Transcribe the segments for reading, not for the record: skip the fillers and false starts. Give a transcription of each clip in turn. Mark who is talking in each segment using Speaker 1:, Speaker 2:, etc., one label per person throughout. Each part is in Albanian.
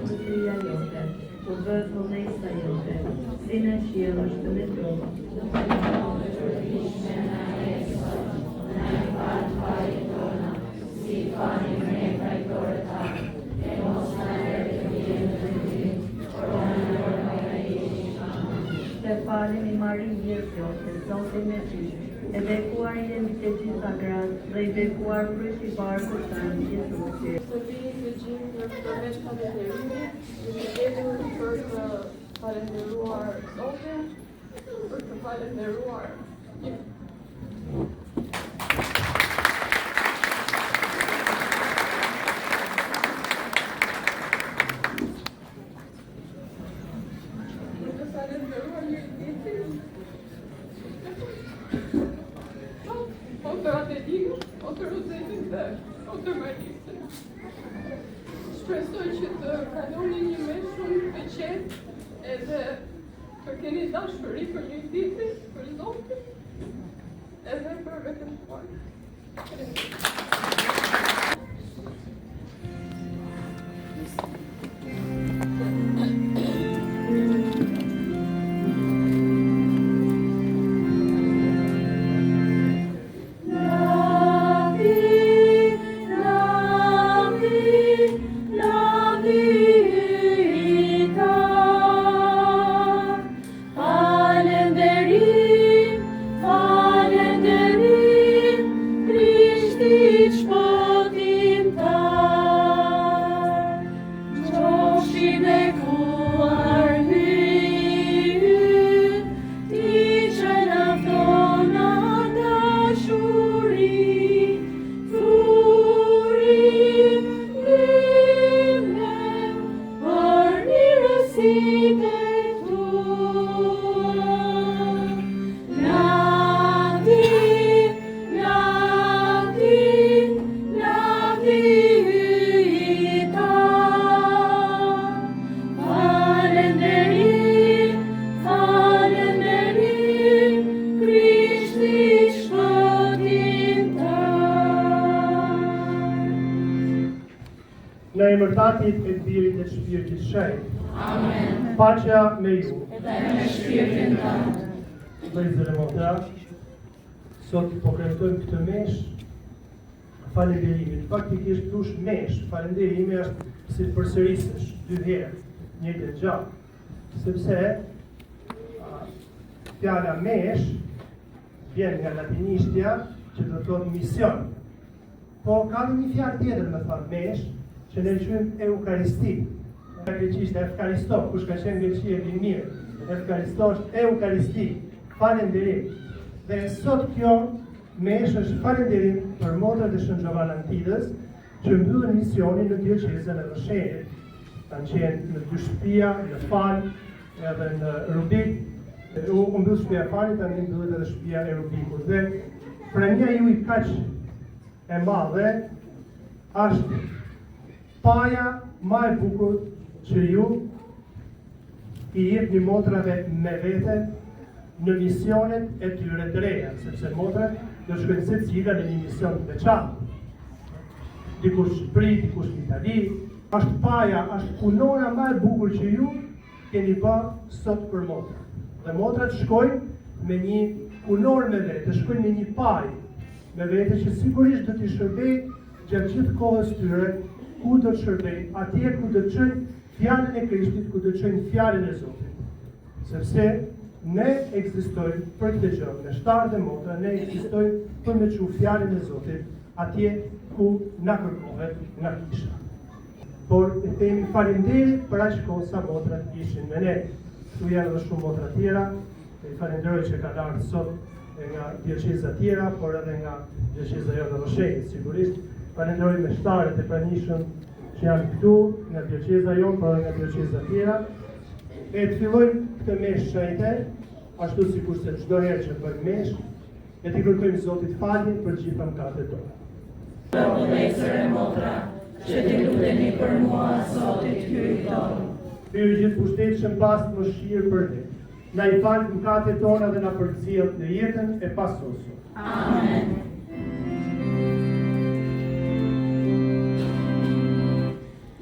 Speaker 1: përsëria jote, u bë vullnetësa jote, si në qiell ashtu në tokë. Të falim I Marin mirë jote, Zotin me ty, e bekuar jemi të gjitha gratë dhe I bekuar kryq I barkut tënd Jezusi.
Speaker 2: Të vini të gjithë në përveç falënderimit, jemi vjedhur për të falënderuar Zotin, për të falënderuar Shpresoj që të kaloni një mes shumë të qetë edhe të keni dashuri për një ditë, për Zotin, edhe për vetëm tuaj.
Speaker 3: Në emër të Atit e të Birit e të Shpirtit Shenjtë.
Speaker 4: Amen.
Speaker 3: Paqja me ju.
Speaker 4: Dhe me shpirtin tënd.
Speaker 3: Vëllezër e motra, sot po kremtojmë këtë mesh falënderimit. Faktikisht thush mesh, falënderimi është si të përsërisësh dy herë një të gjatë, sepse fjala mesh vjen nga latinishtja që do të thotë mision. Po ka një fjalë tjetër me thënë mesh, që ne quajmë Eukaristi. Nga greqisht Evkaristo, kush ka qenë greqi e din mirë. Evkaristo është Eukaristi, falënderim. Dhe sot kjo mesh është falënderim për motrat e Shën Gjovanantidës që mbyllën misionin në dioqezën e Vëshërit. Kanë qenë në dy shtëpia, në Fal, edhe në Rubik. U mbyll shtëpia e Falit, tani mbyllet edhe shtëpia e Rubikut. Dhe premja ju I kaq e madhe është paja më e bukur që ju I jepni motrave me vete në misionet e tyre të reja, sepse motrat do shkojnë secila në një mision të veçantë. Dikush në Shqipëri, dikush në Itali. Është paja, është punora më e bukur që ju keni bërë sot për motrat. Dhe motrat shkojnë me një punor me vete, shkojnë me një pajë me vete që sigurisht do t'i shërbej gjatë gjithë kohës tyre, ku do të shërbej, atje ku do të çojnë fjalën e Krishtit, ku do të çojnë fjalën e Zotit. Sepse ne ekzistojmë për këtë gjë, me shtarë dhe motra, ne ekzistojmë për me çu fjalën e Zotit atje ku na kërkohet nga kisha. Por e themi faleminderit për aq kohë sa motrat ishin me ne. Këtu janë edhe shumë motra tjera, e falenderoj që ka ardhur sot nga dioqeza tjera, por edhe nga dioqeza jote Vëshërit, sigurisht. Falenderoj me shtarët e pranishëm që janë këtu, nga dioqeza jonë, por edhe nga dioqeza tjera. E të fillojmë këtë mesh shenjte, ashtu sikur se çdo herë që bëjmë mesh, e t'i kërkojmë Zotit falje për gjitha mëkatet tona.
Speaker 4: Vëllezër e motra, që t'i luteni për mua, Zotit hyj tonë.
Speaker 3: Hyj gjithë pushtetshëm pas mëshirë për ne. Na I fal mëkatet tona dhe na përcjell në jetën e pasosur.
Speaker 4: Amen.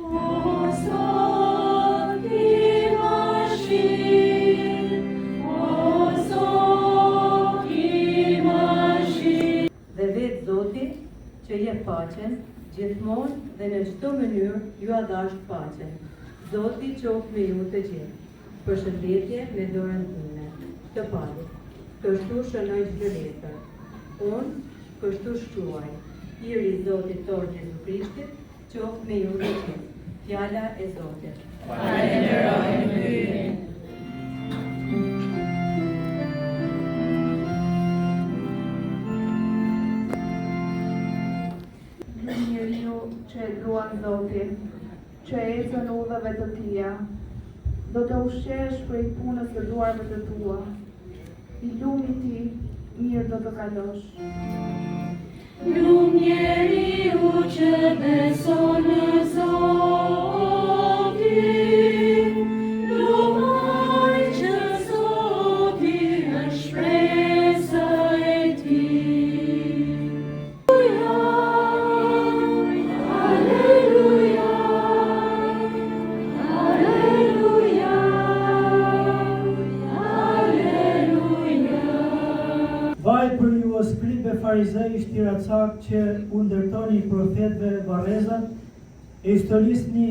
Speaker 4: O
Speaker 1: paqen, gjithmonë dhe në çdo mënyrë ju adasht paqen. Zoti qoftë me ju të gjithë. Përshëndetje me dorën time. Të palit. Kështu shënoj çdo letër. Unë kështu shkruaj. Hiri i Zotit tonë Jezu Krishtit qoftë me ju të gjithë. Fjala e Zotit.
Speaker 4: Falenderojmë ty.
Speaker 5: Njeriu që e duan Zotin, që ecën udhëve të tia, do të ushqesh prej punës së duarve të tua. I lumi ti, mirë do të kalosh.
Speaker 4: Lum njeriu që beson në Zotin, lumaj që Zoti është shpresa e tij. Alleluja, alleluja, alleluja.
Speaker 6: Vaj për ju o skribe farizej shtiracak që u ndërtoni profetëve varrezat, e historisni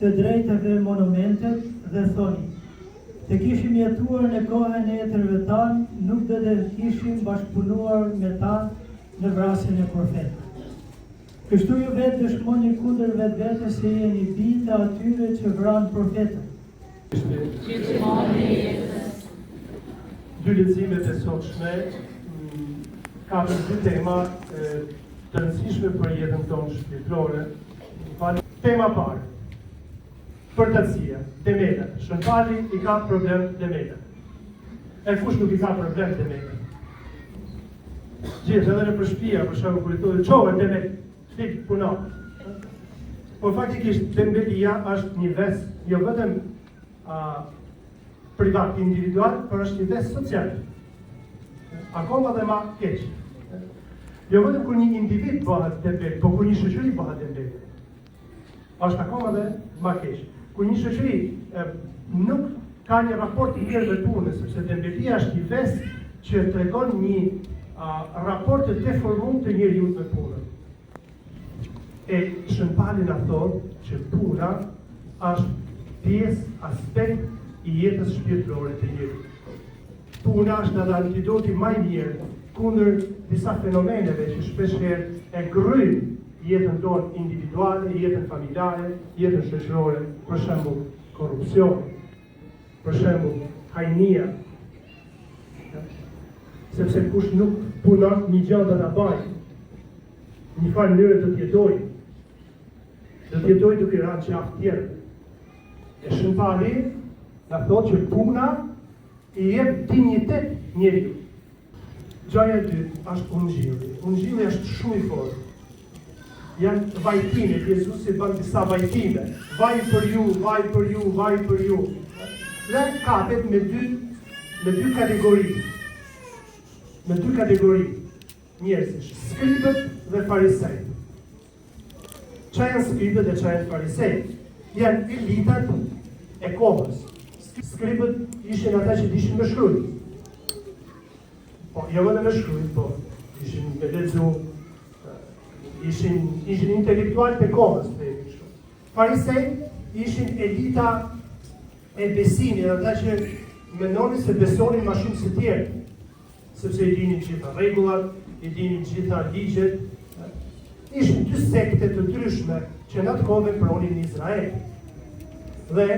Speaker 6: të drejtave monumentet dhe thoni, të kishim jetuar në kohën e etërve tanë, nuk do të kishim bashkëpunuar me ta në vrasjen e profetëve. Kështu ju vetë dëshmoni kundër vetvete se jeni bijtë të atyre që vranë profetët.
Speaker 3: Dy leximet e sotshme ka dy tema të rëndësishme për jetën tonë shpirtërore. Tema parë, përtatësia, demetat. Shënpali i ka problem demetat. E kush nuk i ka problem demetat? Gjithë edhe në përshpia, për shkak kur i thotë çove demet, fik puno. Por faktikisht dembelia është një ves jo vetëm privat, individual, por është një ves social. Akoma dhe ma keq. Jo vetëm kur një individ bëhet dembel, por kur një shoqëri bëhet dembel. Është akoma dhe ma keq. Kur një shoqëri nuk ka një raport i mirë me punën, sepse dembelia është një ves që tregon një raport të deformuar të njeriu me punën. E Shënpali na thotë që puna është pjesë, aspekt i jetës shpirtërore të njeriut. Puna është edhe antidoti më i mirë kundër disa fenomeneve që shpeshherë e grujnë jetën tonë individuale, jetën familjare, jetën shoqërore, për shembull korrupsion, për shembull hajnia. Sepse kush nuk punon një gjë do ta bëjë. Një farë mënyrë do të jetojë. Do të jetojë duke rënë qafë tjerë. E Shënpali na thotë që puna i jep dinjitet njeriu. Gjaja e dytë është ungjilli. Ungjilli është shumë i fortë. Janë vajtime, Jezusi bën disa vajtime. Vaj për ju, vaj për ju, vaj për ju. Dhe kapet me dy kategori. Me dy kategori njerëzish, skribët dhe farisejt. Qa janë skribët dhe qa janë farisejt? Janë elitat e kohës. Skribët ishin ata që dishin me shkruajt. Po, jo vetëm me shkruajt, po ishin me lexu, ishin intelektual të kohës. Farisejt ishin elita e besimit, ata që mendonin se besonin më shumë se tjerë. Sepse i dinin gjitha rregullat, i dinin gjitha ligjet. Ishin dy sekte të ndryshme që në atë kohë vepronin në Izrael. Dhe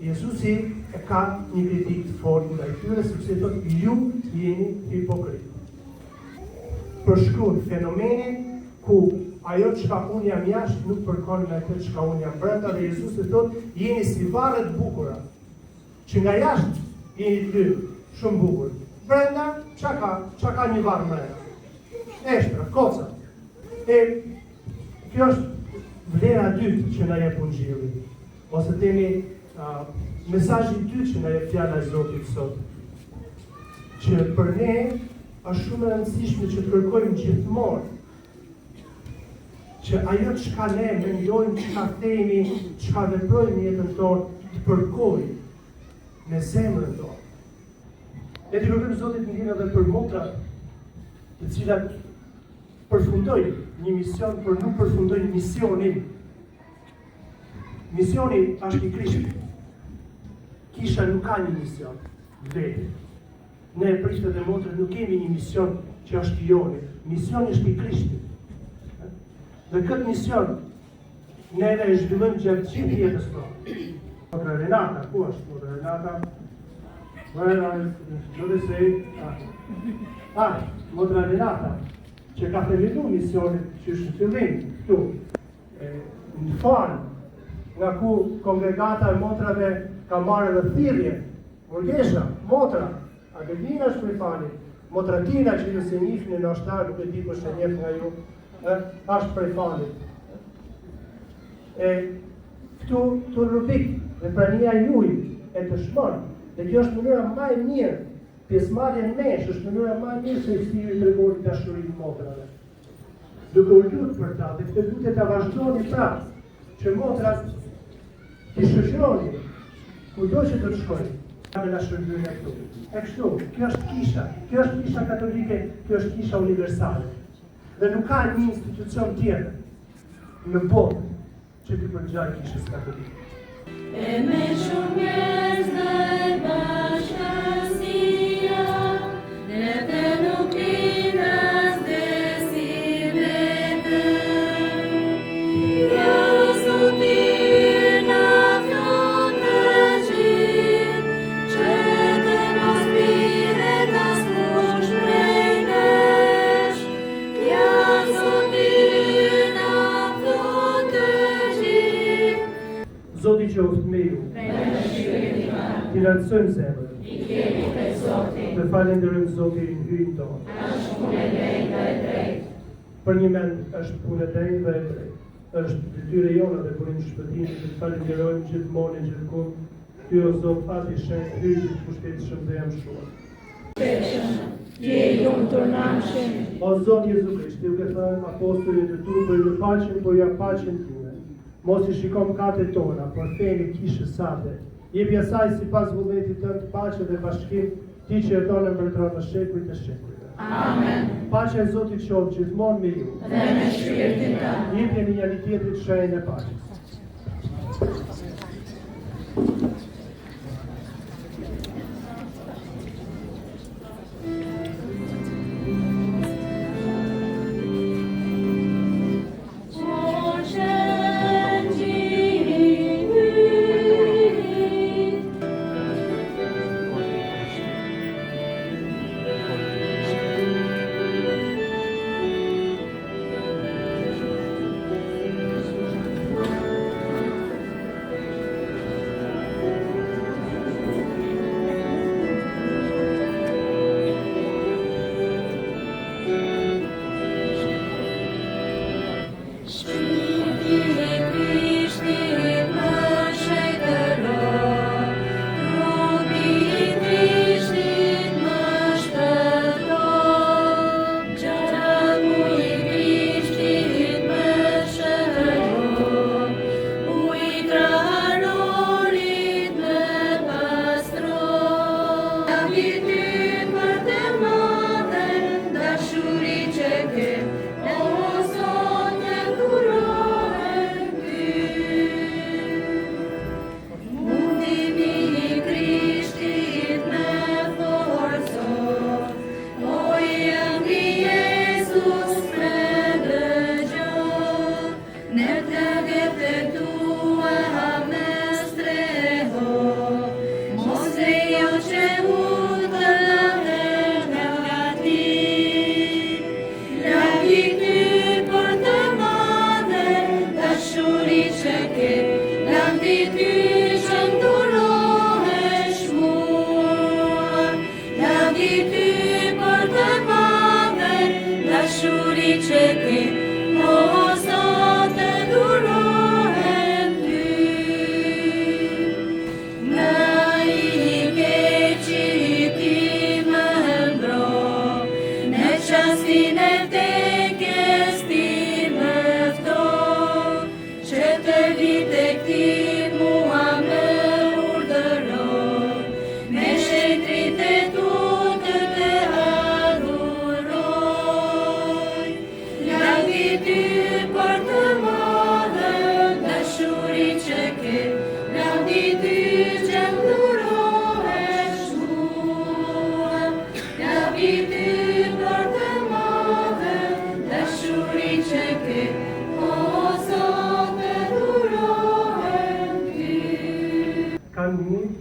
Speaker 3: Jezusi e ka një kritik të fortë ndaj tyre, sepse thotë ju jeni hipokrit. Përshkruan fenomenin ku ajo çka unë jam jashtë nuk përkon me atë çka unë jam brenda, dhe Jezusi thotë jeni si varre të bukura, që nga jashtë jeni të shumë bukur. Brenda, qa ka një varë brenda? Eshtra, koca. E kjo është vlera dytë që na jep ungjilli. Ose themi mesazhi i dytë që na jep fjala e Zotit sot. Që për ne është shumë e rëndësishme që të kërkojmë gjithmonë që ajo çka ne mendojmë, çka themi, çka veprojmë në jetën tonë të përkojë me zemrën tonë. Ne të lutem Zotit ndihmë edhe për motra, të cilat përfundojnë një mision, por nuk përfundojnë misionin. Misioni është i Krishtit. Kisha nuk ka një mision vetë. Ne prishtet dhe motrët nuk kemi një mision që është joni. Misioni është i Krishtit. Dhe këtë mision neve e zhvillojmë gjatë gjithë jetës tonë. Motra Renata, ku është motra Renata? Where do they say? Motra Renata, që ka përfitu misionin që është në fillim këtu. Në fanë, nga ku kongregata e motrave ka marrë dhe thirrje, Murgesha, motra, Adelina është për fani, motra Tina që ju se njifni në ashtar, nuk e di për shë njef nga ju, është për fani. Këtu rubik dhe prania juj e të shmon, dhe kjo është mënyra ma e mirë, pjesëmarrja në mesh është mënyra ma e mirë se i thirrje të regoni dashurin motrave. Duke u lutë për ta, dhe këtë lutë të vazhdoni prapë, që motrat të shoqëroni, kudo që të shkojnë, me na shërbyen e këtu. E kështu, kjo është kisha katolike, kjo është kisha universale. Dhe nuk ka një institucion tjetër në botë që t'i përgjaj kishës katolike.
Speaker 4: E me shumë njerëz dhe bashkësia, ne të nuk lindas dhe si vetëm. Ja Zotin afton të gjithë, që të mos piret as kush prej nesh. Ja Zotin afton të gjithë.
Speaker 3: Zoti qoftë me ju. T'i lartësojmë zemrën. Të falenderojmë Zotin hyjnë tonë. Për një mend është punë e drejtë dhe e drejtë. Është detyra jona dhe burim shpëtimit të falenderojmë gjithmonë e gjithkund. Ty o Zot fati shenjtë hyjë të pushtetshëm dhe jam shumë.
Speaker 4: Je lumë të namshëm.
Speaker 3: O Zot Jezu Krisht, ju ke thënë apostullit të tu, për ju paqen, por ja paqen time. Mos I shikon mëkatet tona, por themi kishës sate. Jepi asaj sipas vullnetit tënd paqe dhe bashkim, ti që jeton në mbretëron në shekujt e shekujve.
Speaker 4: Amen.
Speaker 3: Paqja e Zotit qoftë gjithmonë me ju.
Speaker 4: Dhe me shpirtin tënd.
Speaker 3: Jepjeni njëri tjetrit shenjën e paqes.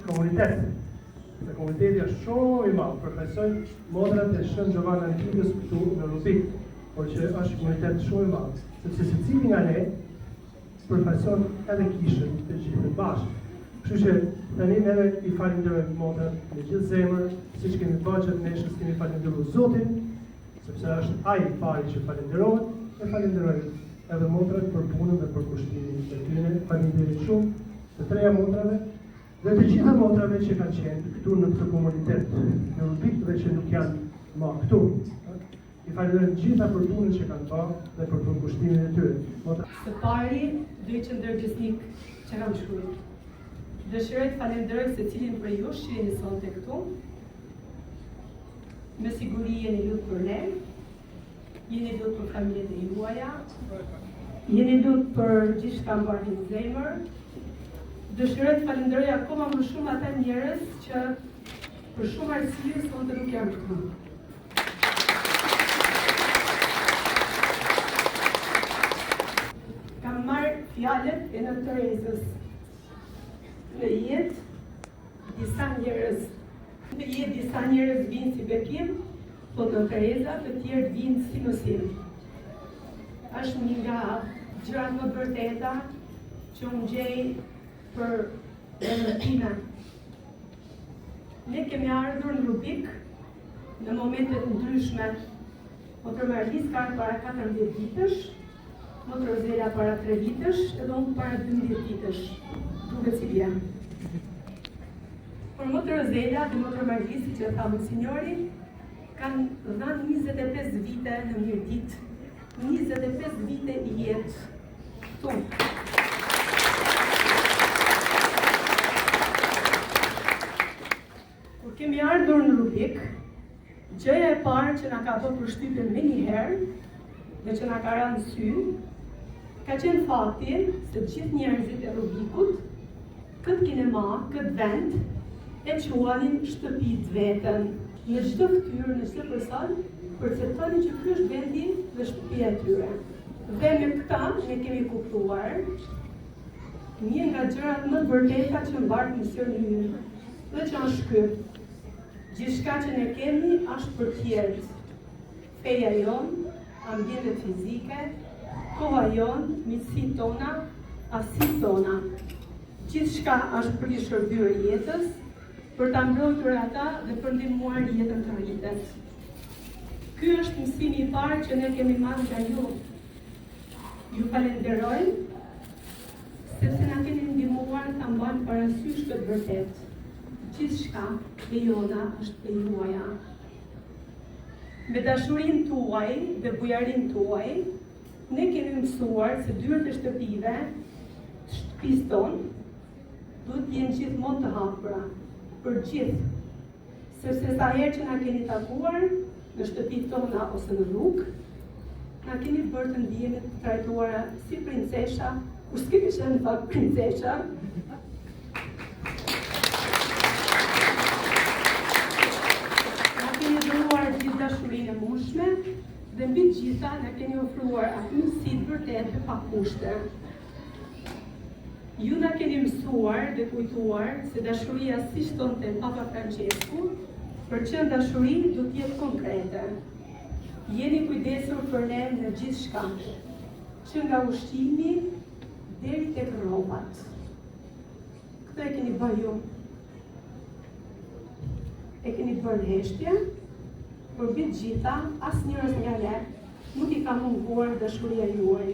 Speaker 3: komunitet. Se komuniteti është shumë i madh, përfaqësojnë modrat e Shën Giovanni Antikës këtu në Rubik, por që është komunitet shumë i madh, sepse secili nga ne përfaqëson edhe kishën të gjithë bashkë. Kështu që tani neve i falenderojmë modrat me gjithë zemër, siç kemi bërë që neshës kemi falendëruar Zotin, sepse është ai i pari që falenderohet, e falenderojmë edhe modrat për punën dhe për kushtimin e tyre. Faleminderit shumë të treja modrave dhe të gjitha modrave që kanë qenë këtu në këtë komunitet në Rubik dhe që nuk janë më këtu. I falenderojmë gjitha për punën që kanë bërë dhe për kushtimin e tyre.
Speaker 7: Së pari, duhet që ndërgjësnik që kam shkruar. Dëshiroj të falenderoj secilin për ju që jeni sonte këtu. Me siguri jeni lutë për ne, jeni lutë për familjet e juaja, jeni lutë për gjithë shka mbartin zemër. Dëshiroj të falenderoj akoma më shumë ata njerëz që për shumë arsye sonte nuk janë këtu. Kam marrë fjalët e Nën Terezës. Në jetë disa njerëz vinë si bekim, po Nën Tereza të tjerë vinë si mësim. Është një nga gjërat më vërteta që unë gjej për emrin time. Ne kemi ardhur në Rubik në momente të ndryshme. Motër Marlis ka para 14 vitësh, Motër Zela para 3 vitësh, edhe unë para 12 vitësh. Duke si bja. Por Motër Zela dhe Motër Marlisi që tha Monsignori, kanë dhënë 25 vite në mirë ditë, 25 vite i jetë këtu. Kur kemi ardhur në Rubik, gjëja e parë që na ka bërë përshtypjen më një herë dhe që na ka rënë sy, ka qenë fakti se gjithë njerëzit e Rubikut, këtë kinema, këtë vend, e quanin shtëpit vetën. Në çdo fytyrë, në çdo person, perceptonin që ky është vendi dhe shtëpia e tyre. Dhe me këta ne kemi kuptuar një nga gjërat më të vërteta që mbart misionin ynë, dhe që është ky. Gjithçka që ne kemi është për tjerët. Feja jonë, ambientet fizike, koha jonë, miqësitë tona, asitë tona. Gjithçka është për të shërbyer jetës, për ta mbrojtur ata dhe për ndihmuar jetën të rritet. Ky është mësimi i parë që ne kemi marrë nga ju. Ju falenderoj sepse na keni ndihmuar ta mbajmë parasysh këtë vërtet. Gjithçka e jona është e juaja. Me dashurinë tuaj dhe bujarinë tuaj, ne kemi mësuar se dyert e shtëpive, shtëpisë tonë, duhet jenë gjithmonë të hapura, për gjithë, sepse sa herë që na keni takuar në shtëpitë tona ose në rrugë, na keni bërë të ndihemi të trajtuara si princesha, kur s'kemi qenë në fakt princesha. Na keni dhuruar gjithë dashurinë e mundshme dhe mbi të gjitha na keni ofruar atë mirësi të vërtetë pa kushte. Ju na keni mësuar dhe kujtuar se dashuria si shtonte Papa Francesku, për që dashuri do të jetë konkrete. Jeni kujdesur për ne në gjithë shka, që nga ushtimi deri tek rrobat. Këtë e keni bërë ju. E keni bërë heshtje, por mbi të gjitha, asnjërs nga ne nuk i ka munguar dashuria juaj.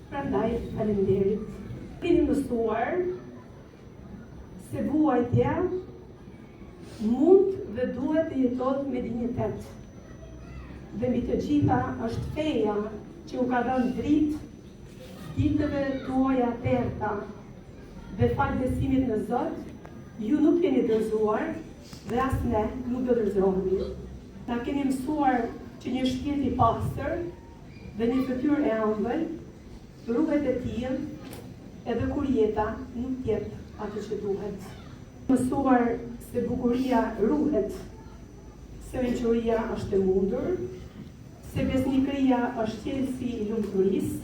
Speaker 7: Prandaj, faleminderit. Keni mësuar se vuajtja mund dhe duhet të jetohet me dinjitet. Dhe mbi të gjitha është feja që u ka dhënë dritë ditëve tuaja terta. Dhe fal besimit në Zot, ju nuk keni dërzuar dhe as ne nuk do dërzohemi. Na keni mësuar që një shpirt i pastër dhe një fytyrë e ëmbël ruhet e tillë edhe kur jeta nuk jep atë që duhet. Mësuar se bukuria ruhet, se mençuria është e mundur, se besnikëria është qelësi i lumturisë,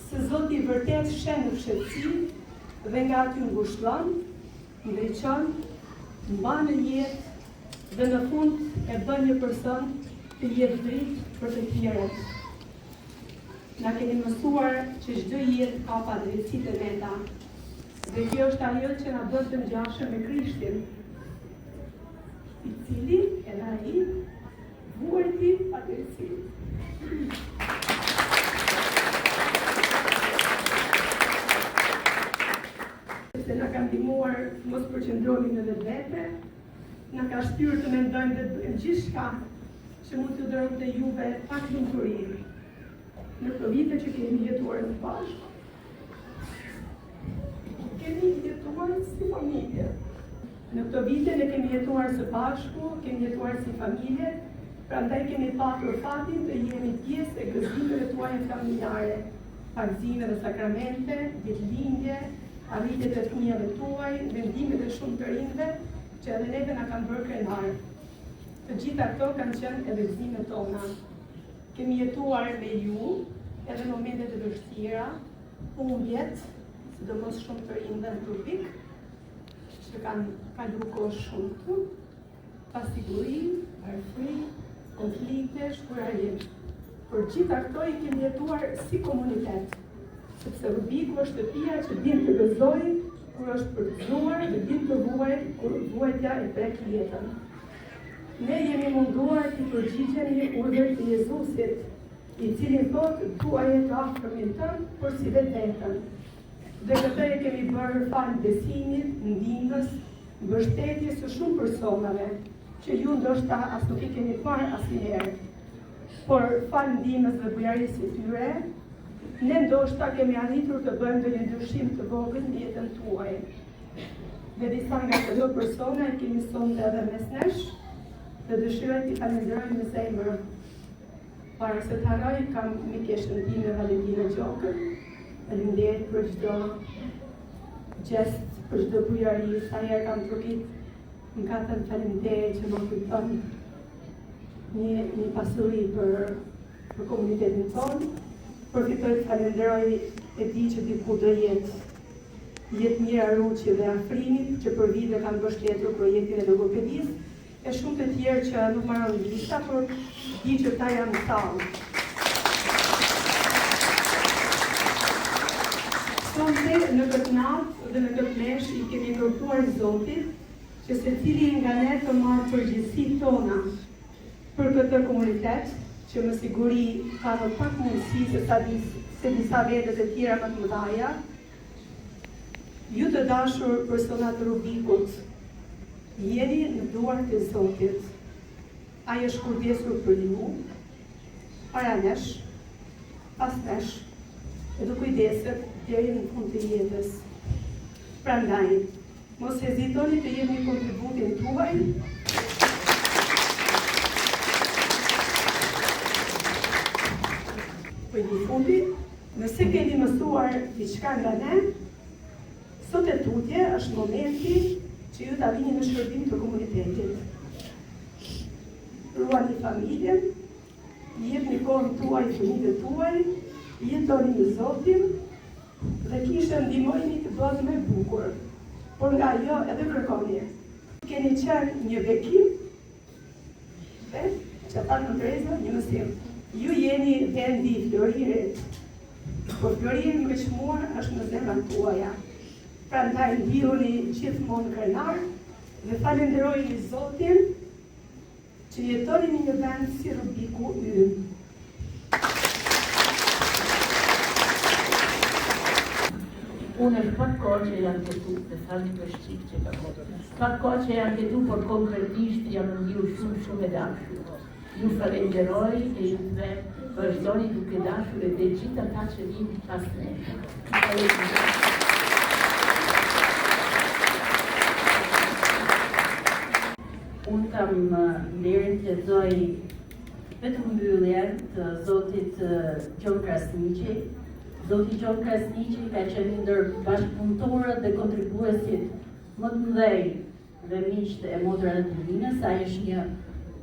Speaker 7: se Zoti i vërtet shen në fshehtësi dhe nga aty ngushëllon, ndriçon, mban në jetë dhe në fund e bën një person të jetë dritë për të tjerët. Na keni mësuar që çdo jetë ka padrejtësitë e veta. Dhe kjo është ajo që na bën të ngjashëm me Krishtin, i cili edhe ai vuajti padrejtësi. Se na ka ndihmuar të mos përqendrohemi në vetvete, na ka shtyrë të mendojmë dhe të bëjmë gjithçka që mund të dërojmë te juve pak lumturi. Në këto vite që kemi jetuar në bashkë, kemi jetuar si familje. Në këto vite ne kemi jetuar së bashku, kemi jetuar si familje, prandaj kemi patur fatin të jemi pjesë e gëzimeve tuaja familjare, parëzime dhe sakramente, ditëlindje, arritjet e fëmijëve tuaj, vendimet e shumë të rinjve që edhe neve na kanë bërë krenar. Të gjitha këto kanë qenë edhe gëzimet tona. Kemi jetuar me ju edhe momentet e vështira, humbjet, sidomos shumë të rinjve në trupik, që kanë kaluar kohë shumë këtu, pasiguri, varfëri, konflikte, shkurarje. Por gjitha këto i kemi jetuar si komunitet, sepse Rubiku është shtëpia që din të gëzojë kur është përgëzuar dhe din të vuajë kur vuajtja e prek jetën. Ne jemi munduar të përgjigjemi urdhrit të Jezusit, i cili thotë tuaje të afërmin tënd, por si vetën. Dhe këtë e kemi bërë fal besimit, ndihmës, mbështetjes së shumë personave, që ju ndoshta as nuk i keni parë asnjëherë. Por fal ndihmës dhe bujarisë së tyre, ne ndoshta kemi arritur të bëjmë ndonjë ndryshim të vogël në jetën tuaj. Dhe disa nga këto persona e kemi sonte edhe mes nesh, dhe dëshiroj t'i falenderoj në zemër. Para se të harroj, kam mikeshën time Valentina Gjokën. Faleminderit për çdo gjest, për çdo bujari, sa herë kam trokit, më ka thënë faleminderit që më kujton një pasuri për komunitetin tonë. Përfitoj të falenderoj e di që diku do jetë mira Ruqi dhe Afrimit, që për vite kanë mbështetur projektin e logopedisë, e shumë të tjerë që nuk marrën lista, por di që ta janë në tallë. Sonte në këtë natë dhe në këtë mesh i kemi kërkuar Zotit që secili nga ne të marrë përgjegjësitë tona për këtë komunitet, që më siguri ka në pak mundësi se disa vetet e tjera më të mëdhaja. Ju të dashur persona të Rubikut, jeni në duart e Zotit. Ai është kujdesur për ju, para nesh, pas nesh, e do kujdeset deri në fund të jetës. Prandaj, mos hezitoni të jepni kontributin tuaj. Për një fundi, nëse keni mësuar diçka nga ne, sot e tutje është momenti që ju ta vini në shërbim të komunitetit. Ruani familjen, jepni kohën tuaj fëmijëve tuaj, jetoni në Zotin dhe kishte ndihmojeni të bëni më bukur. Por nga jo edhe kërkoni. Keni qenë një bekim, që ta në Tereza, një mësim. Ju jeni vendi i Floririt, por Floriri më çmuar është në zemrat tuaja. Prandaj ndihuni gjithmonë krenar dhe falenderojeni Zotin që jetoni në një vend si Rubiku ynë.
Speaker 4: Unë është pak kohë që janë këtu, dhe thani për shqip që ka kohë. Pak kohë që janë këtu, por konkretisht janë ndiu shumë e dashur. Ju falenderoj e ju dhe vazhdoni duke dashur e dhe gjitha ta që vinë pas nesh. Unë kam nderin të lexoj vetëm mbylljen të Zotit Gjon Krasniqi. Zoti Gjon Krasniqi ka qenë ndër bashkëpunëtorët dhe kontribuesit më të mëdhej dhe miqtë e Motrave të Divinës. Ai është një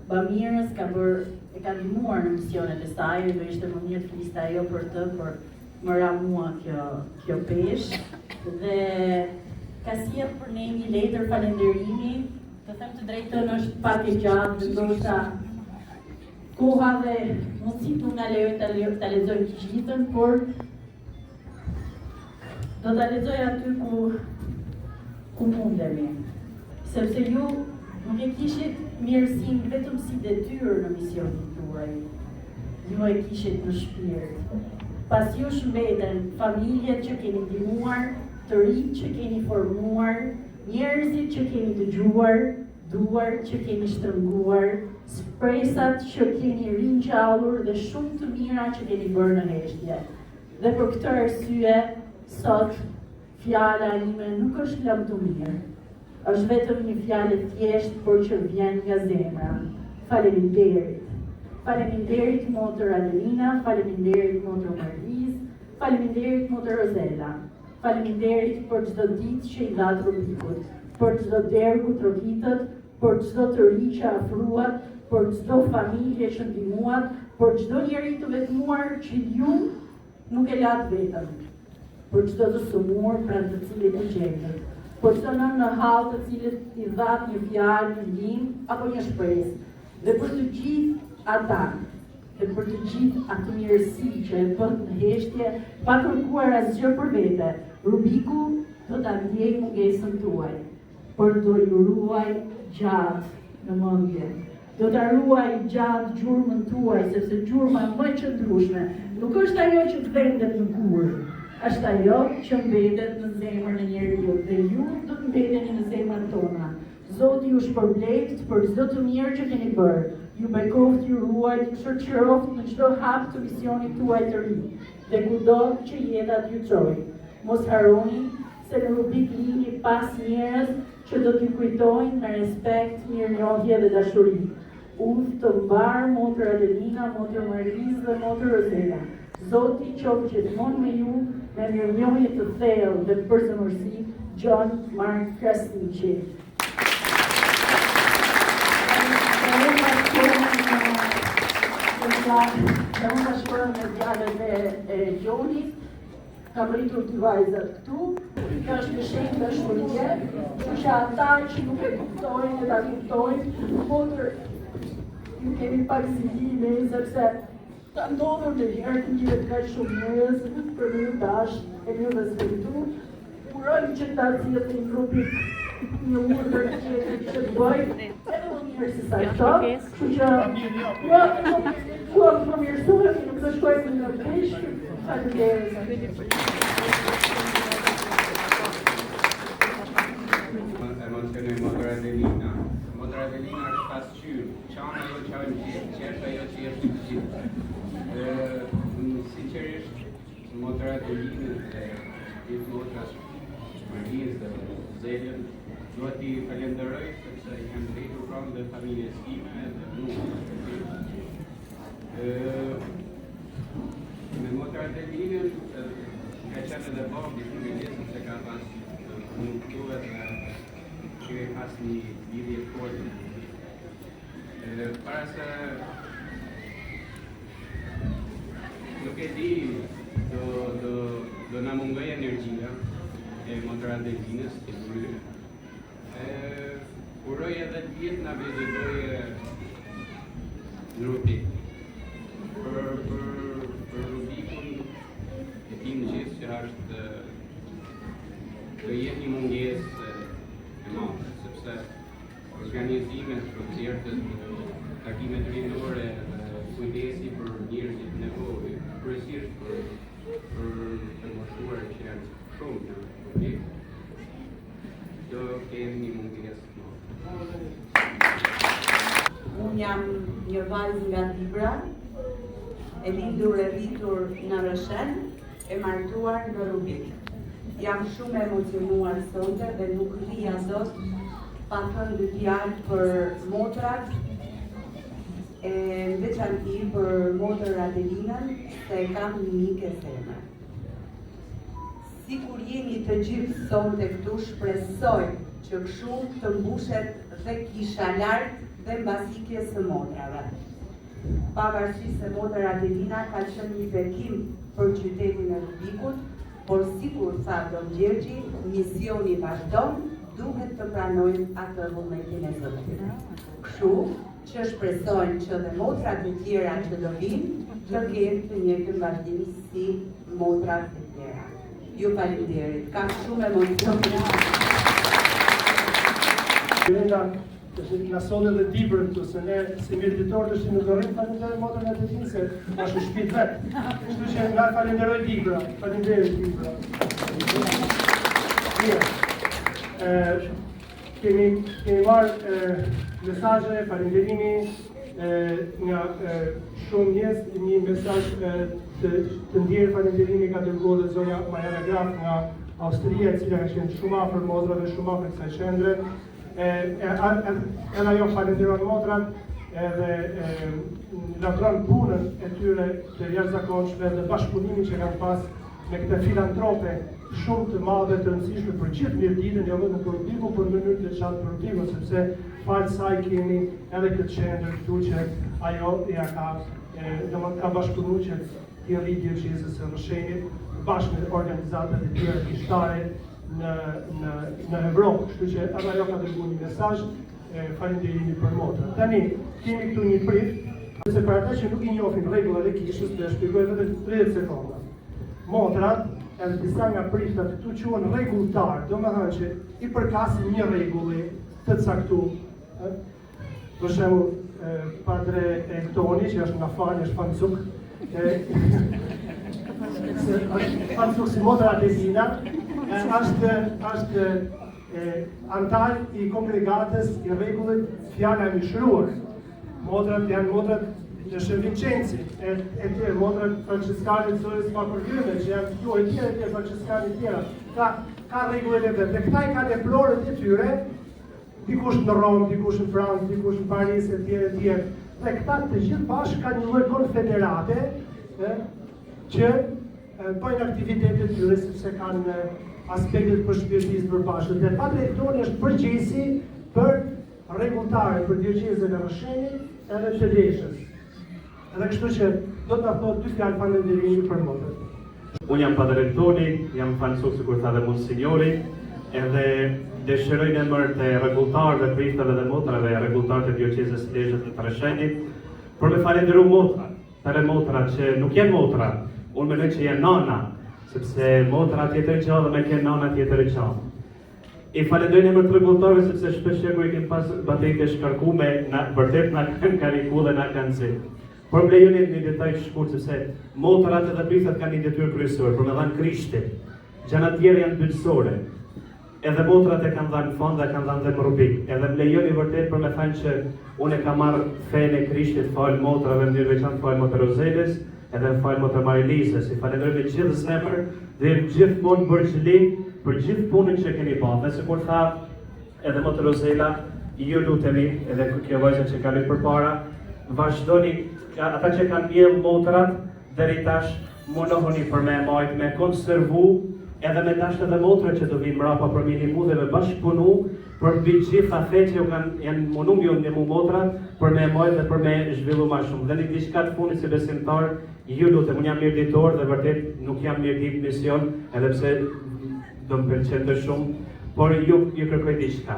Speaker 4: bamirës, e ka ndihmuar në misionet e saj, do ishte më mirë të fliste ajo për të, por më ra mua kjo peshë. Dhe ka sjell për ne një letër falënderimi, të them të drejtën është pak e gjatë, ndoshta koha dhe mundësit nuk na lejojnë ta lexojmë të gjithën, por do ta lexoj aty ku mundemi. Sepse ju nuk e kishit mirësinë vetëm si detyrë në misionin tuaj, ju e kishit në shpirt. Pas jush mbeten familjet që keni ndihmuar, të rinj që keni formuar, njerëzit që keni dëgjuar, duar që keni shtrënguar, shpresat që keni ringjallur dhe shumë të mira që keni bërë në heshtje. Dhe për këtë arsye, sot fjala ime nuk është lamtumir, është vetëm një fjalë thjesht, por që vjen nga zemra. Faleminderit. Faleminderit motër Adelina, faleminderit motër Marliz, faleminderit motër Rozela. Faleminderit për çdo ditë që i dha Rubikut, për çdo derë ku trohitet, për çdo të ri që afruat, për çdo familje që ndihmuat, për çdo njeri të vetmuar që ju nuk e lat vetëm, për çdo të sëmur pranë të cilit u gjendet, për çdo nën në hall të cilit i dhat një fjalë, një lim apo një shpresë, dhe për të gjithë ata, dhe për të gjithë atë mirësi që e bën në heshtje pa kërkuar asgjë për vete. Rubiku do ta ndjej mungesën tuaj, por do ju ruaj gjatë në mendje. Do ta ruaj gjatë gjurmën tuaj, sepse gjurma më e qëndrueshme nuk është ajo që vendet në gur, është ajo që mbetet në zemrën e njeriu dhe ju do të mbeteni në zemrat tona. Zoti ju shpërbleft për çdo të mirë që keni bërë. Ju bekoft, ju ruajt, ju shoqëroft në çdo hap të misionit tuaj të ri, dhe kudo që jetat ju çojë. Mos harroni se në Rubik lini pas njerëz që do t'ju kujtojnë me respekt, mirënjohje dhe dashuri. Udhë të mbar motër Adelina, motër Marliz dhe motër Rozela. Zoti qoftë gjithmonë me ju, me mirënjohje të thellë dhe përsëmërsi. John Mark Krasniqi. Dhe unë bashkërën me djalët e Gjonit, kam rritur të vajzat këtu, ka është një shenjë dashurie, që ata që nuk e kuptojnë dhe ta kuptojnë, motër ju kemi pak zgjidhje, sepse ka ndodhur në herë të njihet ka shumë njerëz për një dash e një respektu. Urojmë që ta cilët një grupi një urdhër që të bëjmë, edhe më mirë se sa këto, kështu që Kuam të mirësuar, nuk të shkojmë në peshë, faleminderit.
Speaker 8: Emocionoj motër Adelina. Motër Adelina është pasqyrë, qanë ajo që ajo qeshtë ajo që jeshtë të gjithë. Sinqerisht, motër Adelina dhe gjithë motras Marliz dhe Zelën, duhet t'i falenderoj sepse janë rritur pranë dhe familjes time dhe nuk. Me motër Adelinën ka qenë edhe babi shumë i lesën se ka pas nuk duhet që e pas një lidhje të fortë. Para se nuk e di do na mungoj energjia e motër Adelinës të bërë. Uroj edhe të vjetë na vizitoje në Rubik. Për Rubikun e tim gjithë që është do jetë një mungesë e madhe, sepse organizimet, koncertet, takimet rinore, kujdesi për njerëzit nevojë, kryesisht për të moshuar që janë shumë në Rubik, do kemi një mungesë të madhe.
Speaker 9: Unë jam një vajzë nga Libra, e lindur e rritur në Rëshen, e martuar në Rubik. Jam shumë emocionuar sonte dhe nuk rria dot pa thënë dy fjalë për motrat, e veçanti për motër Adelinën, se kam një mike zemër. Sikur jeni të gjithë sonte këtu, shpresoj që kështu të mbushet dhe kisha lartë dhe mbasikjes së motrave. Pavarësisht se motër Adelina ka qenë një bekim për qytetin e Rubikut, por sikur tha Don Gjergji, misioni vazhdon, duhet të pranojmë atë vullnetin e Zotit. Kështu që shpresojmë që dhe motrat e tjera që do vinë të kenë të njëjtën vazhdim si motrat e tjera. Ju faleminderit. Kam shumë emocion.
Speaker 3: Na sonë edhe Dibër këtu, se ne si mirëditorë të nuk do rrim falenderoj motrën e Tetin, se është shtëpi vet. Kështu që nga falenderoj Dibra. Faleminderit Dibra. Kemi marrë mesazhe falenderimi nga shumë njerëz, një mesazh të ndjerë falenderimi ka dërguar dhe zonja Majana Graf nga Austria, e cila ka qenë shumë afër motrave, shumë afër kësaj qendre. Edhe ajo falenderon motrat edhe lavdron punën e tyre të jashtëzakonshme dhe bashkëpunimin që kanë pas me këtë filantrope shumë të madhe të rëndësishme për gjithë mirëditën, jo vetëm për Rubiku, por në mënyrë të veçantë për Rubikun, sepse falë saj kemi edhe këtë qendër këtu që ajo ja ka bashkëpunuar që t'i rritë diocezën së Rrëshenit bashkë me organizatat e tjera kishtare në Evropë, kështu që edhe ajo ka dërguar një mesazh falenderimi për motrat. Tani kemi këtu një prit, se për ata që nuk i njohin rregullat e kishës, do shpjegoj vetëm 30 sekonda. Motrat edhe disa nga priftat këtu quhen rregulltar, domethënë që i përkasin një rregulli të caktuar. Për shembull, Padre Toni, që është nga Fani, është fancuk, fancuk si motrat e tina, është antar i kongregatës i rregullit Fjala e Mishruar. Motrat janë motrat në Shën Vincenci, e tjerë motrat franciskane të Zorës Papërgjyme, që janë këtu e tjerë franciskane tjera. Ka rregullet e vetë, dhe këta i ka leprorët e tyre, dikush në Romë, dikush në Francë, dikush në Paris, e tjerë. Dhe këta të gjithë bashkë ka një lloj konfederate që bëjnë aktivitetet tyre, sepse kanë aspektet për shpirtisë përbashkët. Dhe Padre Toni është përgjegjësi për rregulltare për diocezën e Rrëshenit edhe të Lezhës. Edhe kështu që do të thotë dy fjalë falënderimi për motrat.
Speaker 10: Unë jam Padre Toni, jam fansuk sikur tha dhe Monsignori, edhe dëshiroj në emër të rregulltarëve, priftave dhe motrave, rregulltarët e diocezës së Lezhës të Rrëshenit, për me falënderu motrat, për motrat që nuk janë motra, unë mendoj që janë nana, sepse motra tjetër gjallë dhe me kënë nana tjetër gjallë. I falenderoj në emër të rregulltarëve sepse shpesh kur i kemi pas batejtë e shkarkume, vërtet na kanë kariku dhe na kanë zënë. Por më lejoni një detaj të shkurt, sepse motrat edhe priftat kanë një detyrë kryesore për me dhënë Krishtin. Gjëra tjera janë bytësore. Edhe motrat e kanë dhënë fond dhe kanë dhënë dhe më rubik. Edhe më lejoni vërtet për me thënë që unë e kam marrë fenë e Krishtit, fal motrave në mënyrë veçantë, fal motër Rozelës, edhe fal motër Marilisës. I falenderoj me gjithë zemër dhe gjithmonë bërgjëli për gjithë punën që keni bërë. Dhe sikur tha edhe motër Rozela, ju lutemi, edhe kjo vajza që ka lënë përpara, vazhdoni ata që kanë mbjellë motrat deri tash mundohuni për me majt, me konservu edhe me dash edhe motrat që do vinë mrapa për minimu dhe me bashkëpunu për mbi gjithë ato që janë mundu ndihmu motrat për me majt dhe për me zhvillu më shumë. Dhe një diçka të fundit si besimtar, ju lutem, unë jam mirëditor dhe vërtet nuk jam mirëdit mision, edhe pse do më pëlqente shumë, por ju kërkoj diçka.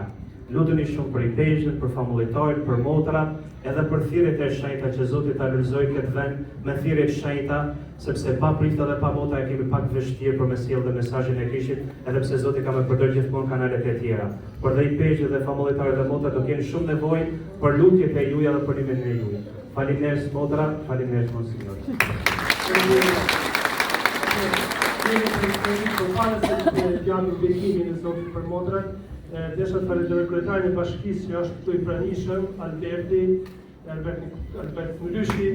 Speaker 10: Luteni shumë për idejshët, për famullitarët, për motrat, edhe për thirrjet e shenjta që Zoti ta lëvizoj këtë vend me thirrje të shenjta, sepse pa prifta dhe pa motra e kemi pak vështirë për me sjellë dhe mesazhin e Krishtit, edhe pse Zoti ka më përdorur gjithmonë kanalet e tjera. Por dhe idejshët dhe famullitarët dhe motrat do kenë shumë nevojë për lutjet e juaja dhe për nimin e juaj. Faleminderit motra, faleminderit Monsignor.
Speaker 3: Për motrat, desha të falenderoj kryetarin e bashkisë që është këtu i pranishëm, Albert Mlyshi,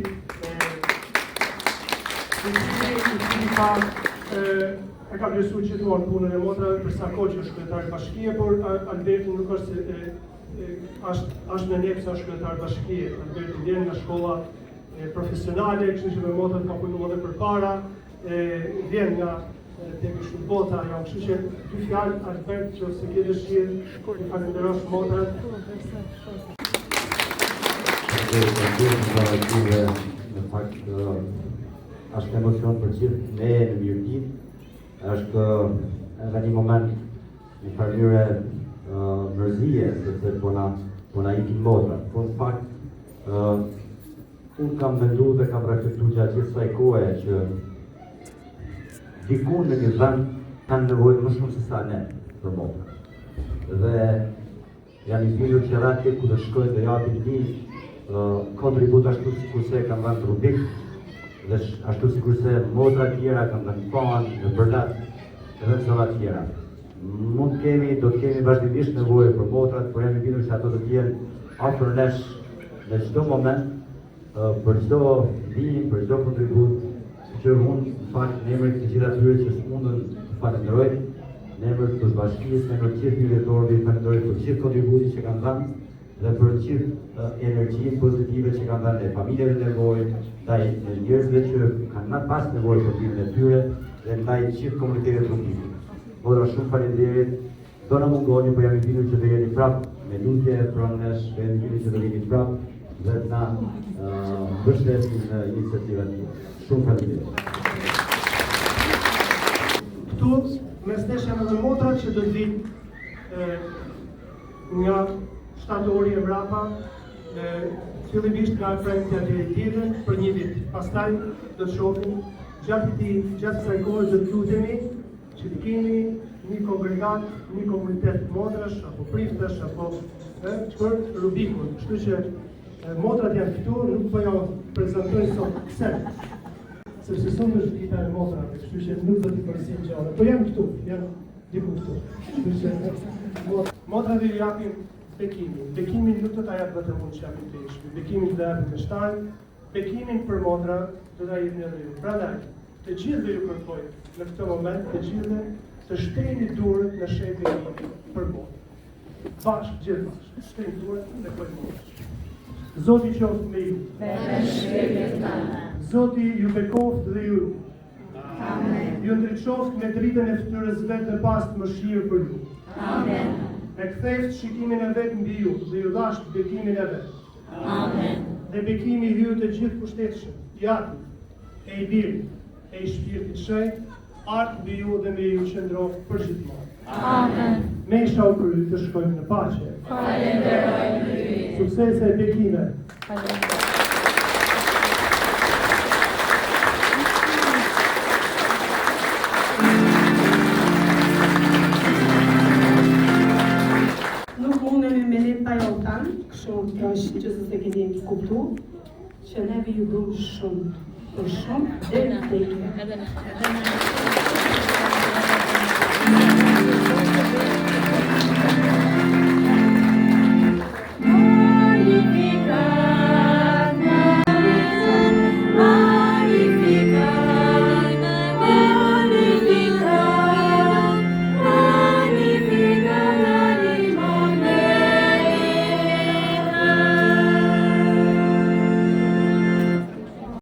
Speaker 3: e ka vlerësuar gjithmonë punën e motrave për sa kohë që është kryetar i bashkie, por Alberti nuk është është në nepse është kryetar bashkie. Alberti vjen nga shkolla profesionale, kështu që me motrat ka punuar edhe përpara, vjen nga temi shumë bota, jo, kështu që dy fjalë Albert që ose ke dëshirë, i falenderosh motrat.
Speaker 11: Në fakt, është emocion për gjithë ne në mirëditë, është edhe një moment një farënyre mërzije, sepse po na ikin motrat. Po në fakt, unë kam mendu dhe kam reflektu gjatë gjithë saj kohe që dikun në një vend kanë nevojë më shumë se sa ne për motra. Dhe jam i bindur që ratë ku të shkojnë dhe japin një kontribut ashtu sikurse kanë dhënë Rubik dhe ashtu sikurse motra tjera kanë dhënë Pan, në Bërlat edhe në zona tjera. Do të kemi vazhdimisht nevojë për motrat, por jam i bindur që ato do të jenë afër nesh në çdo moment, për çdo ndihmë, për çdo kontribut, që unë në fakt në emër të gjithë atyre që s'mundën të falenderoj, në emër të bashkisë, në emër të gjithë miljetorëve, falenderoj për gjithë kontributin që kanë dhënë dhe për gjithë energjinë pozitive që kanë dhënë familjeve nevojë, ndaj njerëzve që kanë pas nevojë për timin e tyre dhe ndaj gjithë komunitetit rrugikut. Motra, shumë faleminderit. Do na mungoni, po jam i bindur që do jeni prapë me lutje pronë nesh, do jeni bindur që do jeni prapë dhe të na mbështesin në iniciativat tuaja. Shumë faleminderit.
Speaker 3: Këtu mes nesh janë edhe motrat që do të vinë nga shtatori e mbrapa, fillimisht nga Premtja Direktive për një vit. Pastaj do të shohim gjatë kësaj kohe do të lutemi që të kemi një kongregat, një komunitet motrash, apo priftash, apo për Rubikun. Kështu që motrat janë këtu, nuk po jo prezentojnë sot pse. Sepse sot është dita e motrave, kështu që nuk do t'i përsim gjallë. Po janë këtu, janë diku këtu. Kështu që motrave ju japim bekimin. Bekimin nuk do t'a jap vetëm unë që japim të ishme. Bekimin do t'a japim të shtajnë, bekimin për motra do t'a jepni edhe ju. Prandaj, të gjithëve ju kërkoj në këtë moment, të gjithëve të shtrini durët në shepin e një për botë. Bashkë, gjithë bashkë, shtrini durët dhe për botë. Zoti qoftë me ju. Zoti ju bekoftë dhe ju.
Speaker 5: Amen.
Speaker 3: Ju ndriçoft me dritën e fytyrës vetë dhe pastë mëshirë për ju.
Speaker 5: Amen.
Speaker 3: Me ktheft shikimin e vetë mbi ju dhe ju dhasht bekimin e vetë.
Speaker 5: Amen.
Speaker 3: Dhe bekimi i hyjë të gjithë pushtetshëm, i Atit, e i Birit, e i Shpirtit Shenjtë, art mbi ju dhe me ju qëndroft përgjithmonë.
Speaker 5: Amen.
Speaker 3: Mesha u kryt të shkojmë në paqe.
Speaker 5: Falenderojmë ty.
Speaker 3: Suksese e bekime.
Speaker 7: Nuk mundemi me ne pa jotan, kështu është që se keni kuptu, që neve ju bëmë shumë, për shumë, dhe në teke.